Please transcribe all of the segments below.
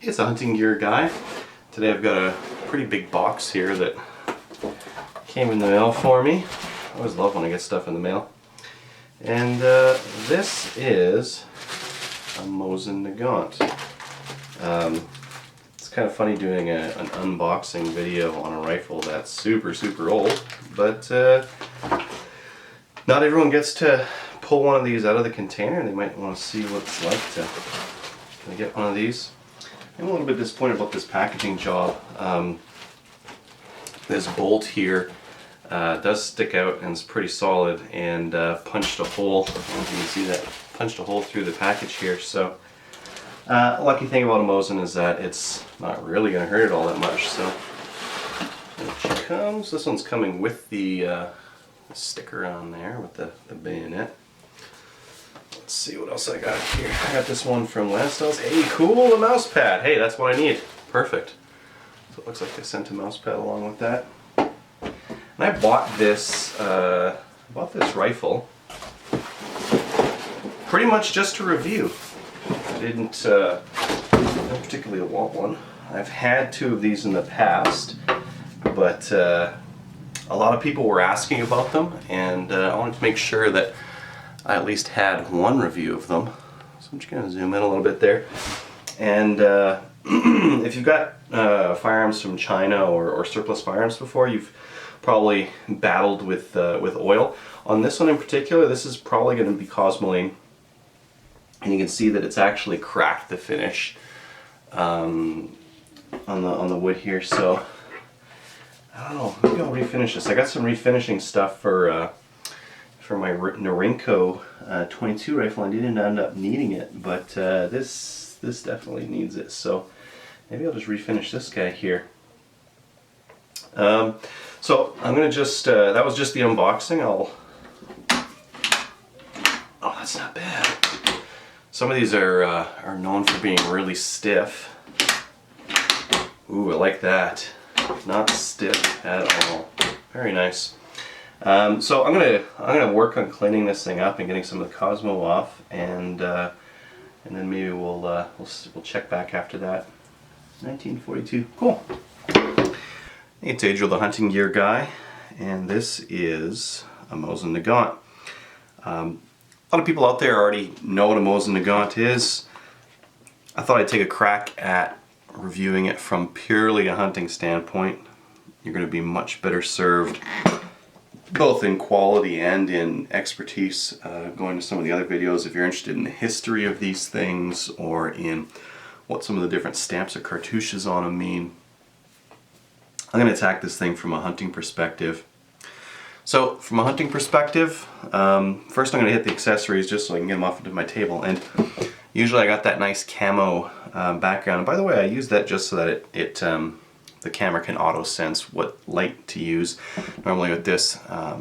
It's a hunting gear guy. Today I've got a pretty big box here that came in the mail for me. I always love when I get stuff in the mail. And this is a Mosin Nagant. It's kind of funny doing an unboxing video on a rifle that's super old, but not everyone gets to pull one of these out of the container. They might want to see what it's like to get one of these. I'm a little bit disappointed about this packaging job. This bolt here does stick out and it's pretty solid, and punched a hole. I don't know if you can see that. Punched a hole through the package here. So lucky thing about a Mosin is that it's not really going to hurt it all that much. So it comes. This one's coming with the sticker on there with the bayonet. Let's see what else I got here. I got this one from Westels. Hey, cool, a mouse pad. Hey, that's what I need. Perfect. So it looks like they sent a mouse pad along with that. And I bought this rifle pretty much just to review. I didn't particularly want one. I've had two of these in the past, but a lot of people were asking about them, and I wanted to make sure that I at least had one review of them. So I'm just going to zoom in a little bit there. And if you've got firearms from China or surplus firearms before, you've probably battled with oil. On this one in particular, this is probably going to be Cosmoline. And you can see that it's actually cracked the finish on the wood here. So I don't know, maybe I'll refinish this. I got some refinishing stuff for my Norinco 22 rifle. I didn't end up needing it, but this definitely needs it. So maybe I'll just refinish this guy here. So I'm gonna just that was just the unboxing. Oh, that's not bad. Some of these are known for being really stiff. Ooh, I like that. Not stiff at all. Very nice. So I'm gonna work on cleaning this thing up and getting some of the Cosmo off, and then maybe we'll check back after that. 1942. Cool. It's Adriel, the hunting gear guy, and this is a Mosin Nagant. A lot of people out there already know what a Mosin Nagant is. I thought I'd take a crack at reviewing it from purely a hunting standpoint. You're going to be much better served, both in quality and in expertise, going to some of the other videos if you're interested in the history of these things or in what some of the different stamps or cartouches on them mean. I'm going to attack this thing from a hunting perspective. So from a hunting perspective, first I'm going to hit the accessories just so I can get them off into my table. And usually I got that nice camo background. And by the way, I use that just so that the camera can auto sense what light to use. Normally with this, I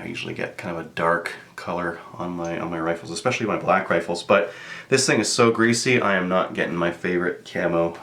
usually get kind of a dark color on my rifles, especially my black rifles. But this thing is so greasy, I am not getting my favorite camo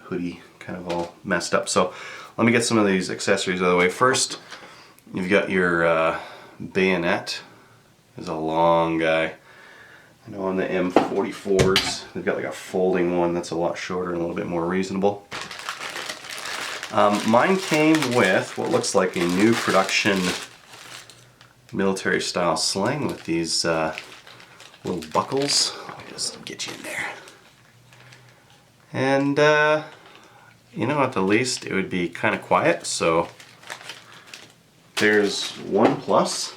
hoodie kind of all messed up. So let me get some of these accessories out of the way. First, you've got your bayonet. It's a long guy. I know on the M44s, they've got like a folding one that's a lot shorter and a little bit more reasonable. Mine came with what looks like a new production military style sling with these little buckles. Let me just get you in there. And you know, at the least it would be kind of quiet, so there's one plus.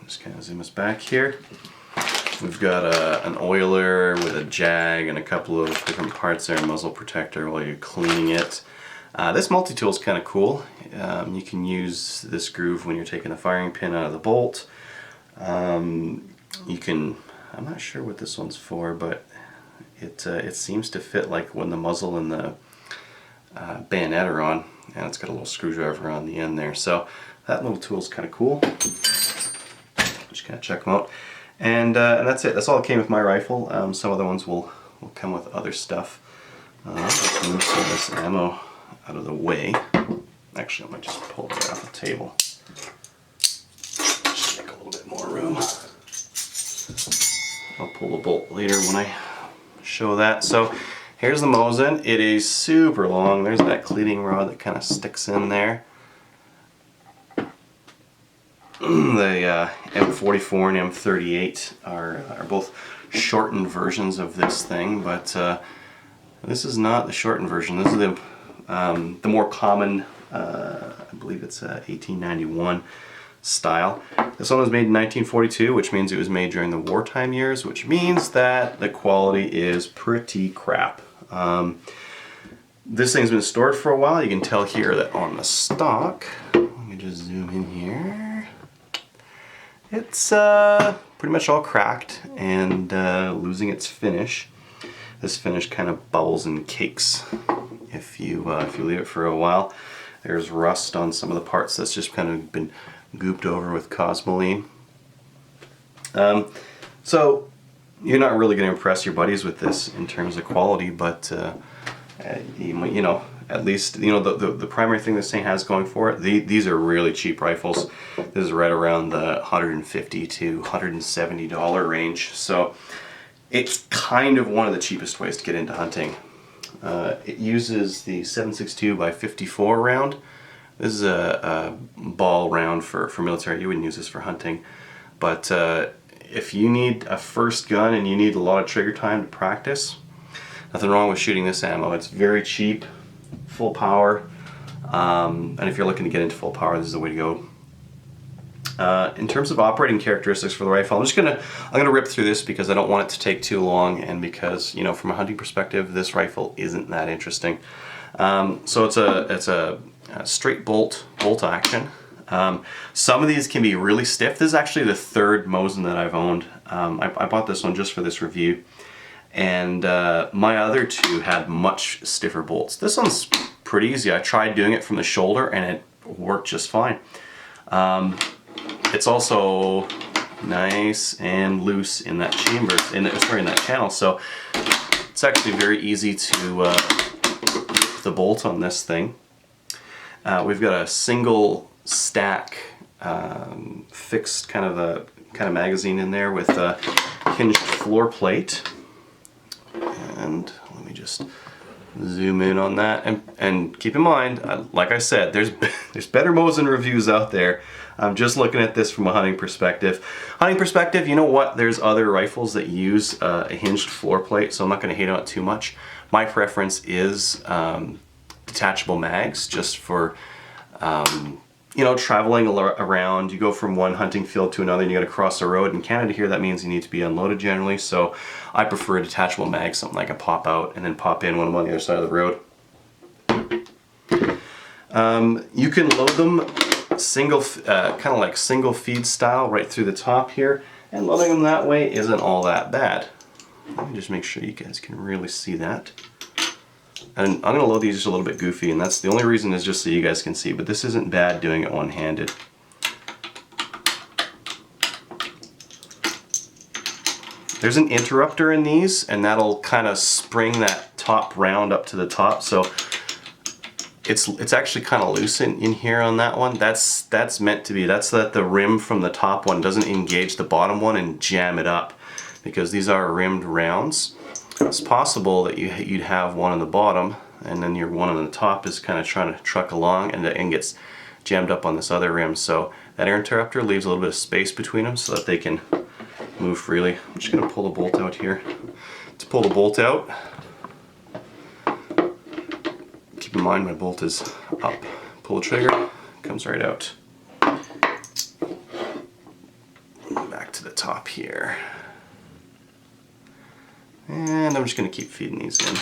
Just kind of zoom us back here. We've got an oiler with a jag and a couple of different parts there, muzzle protector while you're cleaning it. This multi-tool is kind of cool. You can use this groove when you're taking the firing pin out of the bolt. You can, I'm not sure what this one's for, but it seems to fit like when the muzzle and the bayonet are on, and it's got a little screwdriver on the end there. So that little tool is kind of cool. Just kind of check them out. And that's it. That's all that came with my rifle. Some other ones will come with other stuff. Let's move some of this ammo out of the way. Actually, I might just pull it off the table. Just make a little bit more room. I'll pull the bolt later when I show that. So here's the Mosin. It is super long. There's that cleaning rod that kind of sticks in there. The M44 and M38 are both shortened versions of this thing, but this is not the shortened version. This is the more common, I believe it's 1891 style. This one was made in 1942, which means it was made during the wartime years, which means that the quality is pretty crap. This thing's been stored for a while. You can tell here that on the stock, let me just zoom in here. It's pretty much all cracked and losing its finish. This finish kind of bubbles and cakes if you leave it for a while. There's rust on some of the parts that's just kind of been gooped over with Cosmoline. So you're not really going to impress your buddies with this in terms of quality, but you know, at least you know the primary thing this thing has going for it. These are really cheap rifles. This is right around the $150 to $170 range. So it's kind of one of the cheapest ways to get into hunting. It uses the 7.62 by 54 round. This is a ball round for military. You wouldn't use this for hunting, but if you need a first gun and you need a lot of trigger time to practice, nothing wrong with shooting this ammo. It's very cheap, full power, and if you're looking to get into full power, this is the way to go. In terms of operating characteristics for the rifle, I'm gonna rip through this because I don't want it to take too long, and because, you know, from a hunting perspective, this rifle isn't that interesting. So it's a straight bolt action. Some of these can be really stiff. This is actually the third Mosin that I've owned. I bought this one just for this review, and my other two had much stiffer bolts. This one's pretty easy. I tried doing it from the shoulder and it worked just fine. It's also nice and loose in that chamber, in that channel, so it's actually very easy to rip the bolt on this thing. We've got a single stack fixed kind of magazine in there with a hinged floor plate, and let me just zoom in on that, and keep in mind, like I said, there's better Mosin reviews out there. I'm just looking at this from a hunting perspective. You know what? There's other rifles that use a hinged floor plate, so I'm not going to hate on it too much. My preference is detachable mags, just for you know, traveling around. You go from one hunting field to another and you got to cross the road. In Canada here, that means you need to be unloaded generally, so I prefer a detachable mag, something I can pop out and then pop in when I'm on the other side of the road. You can load them single, kind of like single feed style right through the top here, and loading them that way isn't all that bad. Let me just make sure you guys can really see that. And I'm going to load these just a little bit goofy, and that's the only reason, is just so you guys can see, but this isn't bad doing it one-handed. There's an interrupter in these, and that'll kind of spring that top round up to the top, so it's actually kind of loose in here on that one. That's meant to be. That's that the rim from the top one doesn't engage the bottom one and jam it up, because these are rimmed rounds. It's possible that you'd have one on the bottom, and then your one on the top is kind of trying to truck along and gets jammed up on this other rim. So that air interrupter leaves a little bit of space between them so that they can move freely. I'm just going to pull the bolt out here. To pull the bolt out, keep in mind my bolt is up. Pull the trigger, it comes right out. Back to the top here. And I'm just going to keep feeding these in.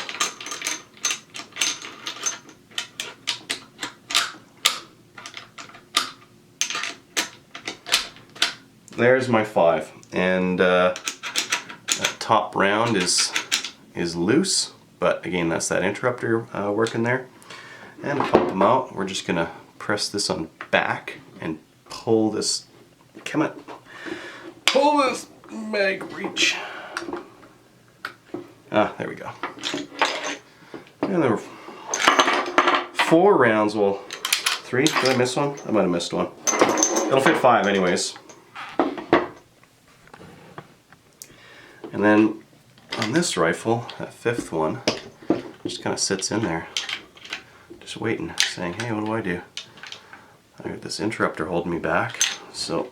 There's my 5, and that top round is loose, but again, that's that interrupter working there. And to pop them out, we're just going to press this on back and pull this. Come on, pull this mag reach. Ah, there we go. And there were 4 rounds. Well, 3. Did I miss one? I might have missed one. It'll fit 5 anyways. And then on this rifle, that 5th one, just kind of sits in there, just waiting, saying, hey, what do I do? I got this interrupter holding me back, so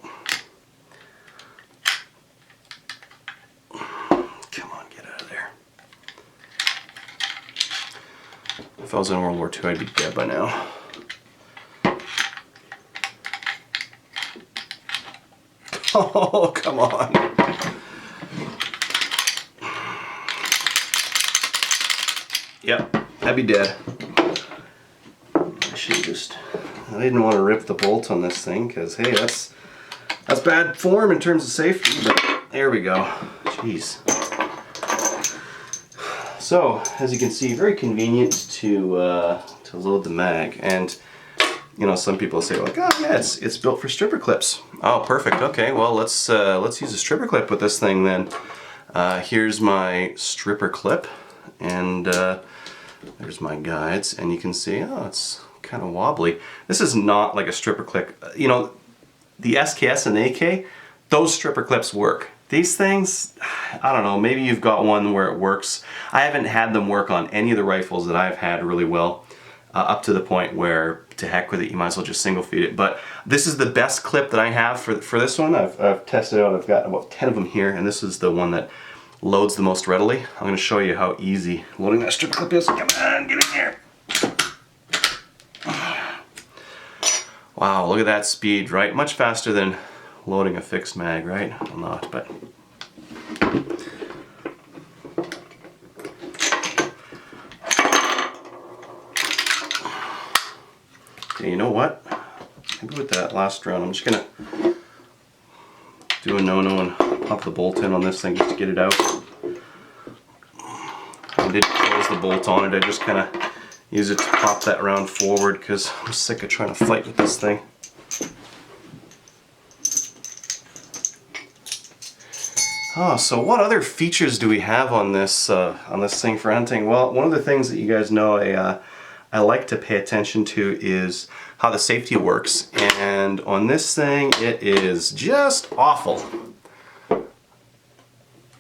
come on, get out of there. If I was in World War II, I'd be dead by now. Oh, come on. Yep, I'd be dead. I should just... I didn't want to rip the bolt on this thing because, hey, that's bad form in terms of safety, but there we go. Jeez. So, as you can see, very convenient to load the mag. And, you know, some people say, like, oh, yeah, it's built for stripper clips. Oh, perfect. Okay, well, let's use a stripper clip with this thing then. Here's my stripper clip, and there's my guides, and you can see, oh, it's kind of wobbly. This is not like a stripper clip. You know, the SKS and AK, those stripper clips work. These things, I don't know, maybe you've got one where it works. I haven't had them work on any of the rifles that I've had really well, up to the point where, to heck with it, you might as well just single feed it. But this is the best clip that I have for this one. I've tested it out. I've got about 10 of them here, and this is the one that loads the most readily. I'm going to show you how easy loading that stripper clip is. Come on, get in here. Wow, look at that speed, right? Much faster than loading a fixed mag, right? Well, not, but... Okay, you know what? Maybe with that last round, I'm just gonna do a no-no and pop the bolt in on this thing just to get it out. I did close the bolt on it, I just kind of use it to pop that round forward because I'm sick of trying to fight with this thing. Oh, so what other features do we have on this thing for hunting? Well, one of the things that you guys know I like to pay attention to is how the safety works, and on this thing it is just awful.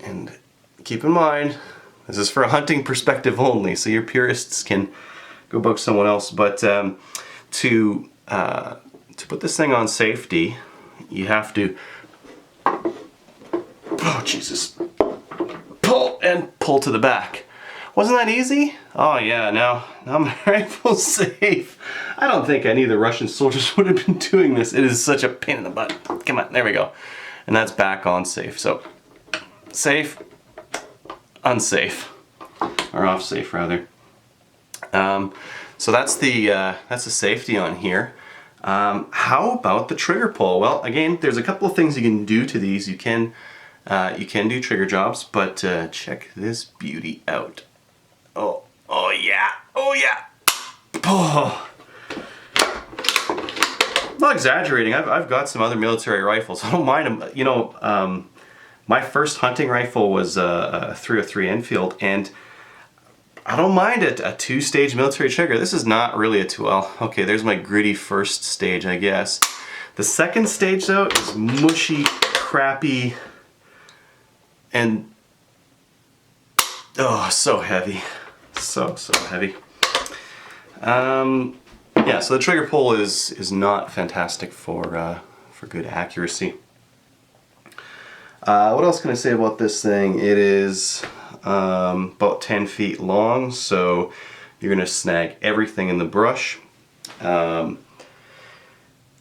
And keep in mind, this is for a hunting perspective only, so your purists can go bug someone else. But to put this thing on safety, you have to, oh Jesus, pull and pull to the back. Wasn't that easy? Oh yeah, now my rifle's safe. I don't think any of the Russian soldiers would have been doing this. It is such a pain in the butt. Come on, there we go. And that's back on safe. So, safe, unsafe, or off safe rather. So that's the safety on here. How about the trigger pull? Well, again, there's a couple of things you can do to these. You can do trigger jobs, but check this beauty out. Oh yeah, oh yeah. Oh. I'm not exaggerating. I've got some other military rifles. I don't mind them. You know, my first hunting rifle was a 303 Enfield, and I don't mind it. A 2-stage military trigger. This is not really a 2L. Okay, there's my gritty first stage, I guess. The second stage, though, is mushy, crappy, and oh, so heavy. So heavy. Yeah, so the trigger pull is not fantastic for good accuracy. What else can I say about this thing? It is about 10 feet long, so you're going to snag everything in the brush.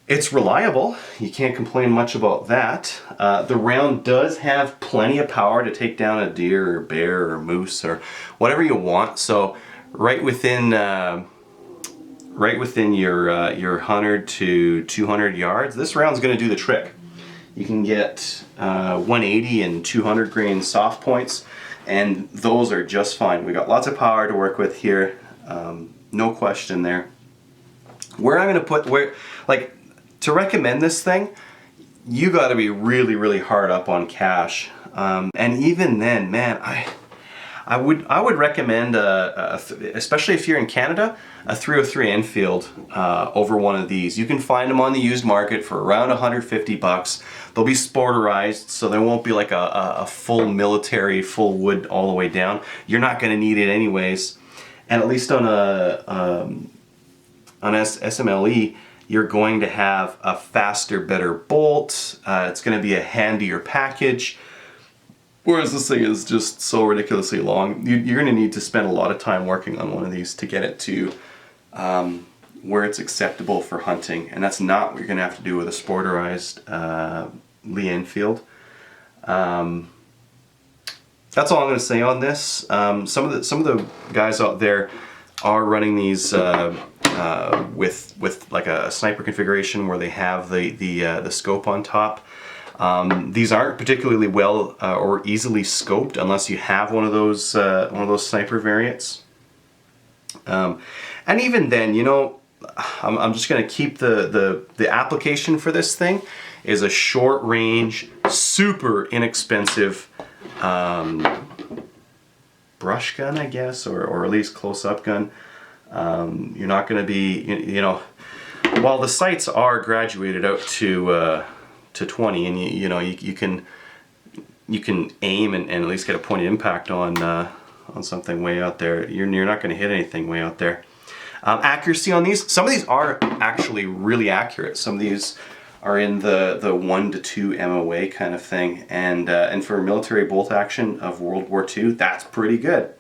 It's reliable. You can't complain much about that. The round does have plenty of power to take down a deer or bear or moose or whatever you want. So right within your 100 to 200 yards, this round's going to do the trick. You can get 180 and 200 grain soft points, and those are just fine. We got lots of power to work with here, no question there. Where I'm going to put, to recommend this thing, you got to be really, really hard up on cash, and even then, man, I would recommend, especially if you're in Canada, a 303 Enfield over one of these. You can find them on the used market for around 150 bucks. They'll be sporterized, so there won't be like a full military, full wood all the way down. You're not going to need it anyways. And at least on SMLE, you're going to have a faster, better bolt. It's going to be a handier package. Whereas this thing is just so ridiculously long. You're going to need to spend a lot of time working on one of these to get it to where it's acceptable for hunting. And that's not what you're going to have to do with a sporterized Lee Enfield. That's all I'm going to say on this. Some of the guys out there are running these with like a sniper configuration where they have the scope on top. These aren't particularly well or easily scoped unless you have one of those sniper variants. And even then, you know, I'm just going to keep the application for this thing is a short range, super inexpensive brush gun, I guess, or at least close-up gun. You're not going to be, you know, while the sights are graduated out to 20, and you can aim and at least get a point of impact on something way out there. You're not going to hit anything way out there. Accuracy on these, some of these are actually really accurate. Some of these are in the 1 to 2 MOA kind of thing, and for military bolt action of World War II, that's pretty good.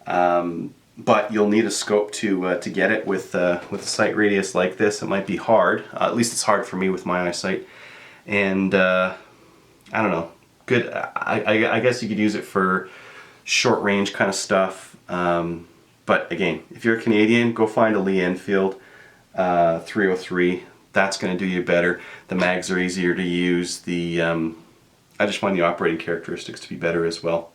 But you'll need a scope to get it with a sight radius like this. It might be hard. At least it's hard for me with my eyesight. And I don't know. Good. I guess you could use it for short range kind of stuff. But again, if you're a Canadian, go find a Lee Enfield 303. That's going to do you better. The mags are easier to use. I just find the operating characteristics to be better as well.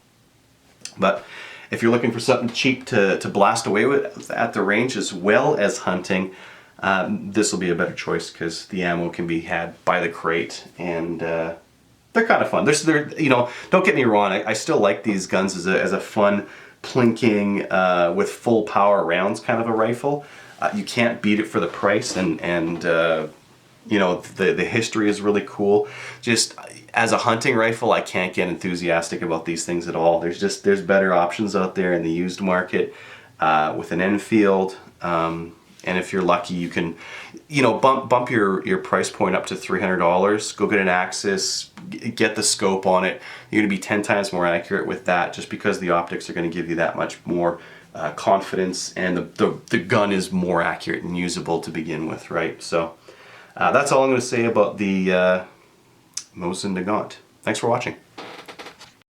But if you're looking for something cheap to blast away with at the range as well as hunting, this will be a better choice because the ammo can be had by the crate, and they're kind of fun. They're you know, don't get me wrong. I still like these guns as a fun plinking with full power rounds kind of a rifle. You can't beat it for the price, and you know, the history is really cool. Just as a hunting rifle, I can't get enthusiastic about these things at all. There's better options out there in the used market with an Enfield, and if you're lucky, you can, you know, bump your price point up to $300. Go get an Axis, get the scope on it. You're going to be 10 times more accurate with that, just because the optics are going to give you that much more confidence, and the gun is more accurate and usable to begin with, right? So that's all I'm going to say about the Mosin Nagant. Thanks for watching.